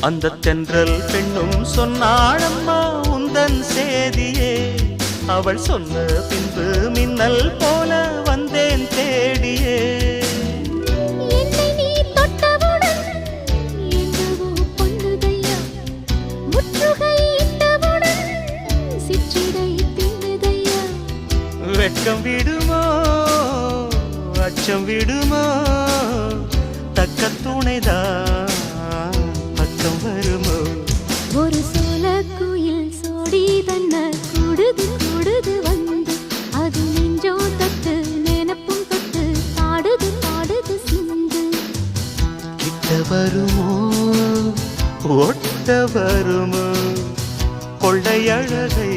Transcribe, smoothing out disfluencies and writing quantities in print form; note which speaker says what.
Speaker 1: அந்த தென்றல் பெண்ணும் சொன்னாளம்மா உந்தன் சேதியே. அவள் சொன்ன பின்பு மின்னல் போல வந்தேன் தேடியே.
Speaker 2: என்னை நீ தொட்டவுடன் என்னவோ பொன்னுதையா, முற்றுகையிட்டவுடன் சிற்றிடை தின்னுதையா.
Speaker 1: வெட்கம் விடுமோ அச்சம் விடுமோ, தக்க துணைதான் பக்கம் வருமோ.
Speaker 2: ஒரு சோல குயில் சோடி தன்ன கூடுது கூடுது வந்து, அது நெஞ்சோ தொட்டு நினப்பும் தொட்டு பாடுது பாடுது சிந்து.
Speaker 1: கிட்ட வருமோ ஒட்ட வருமோ கொள்ளையழகை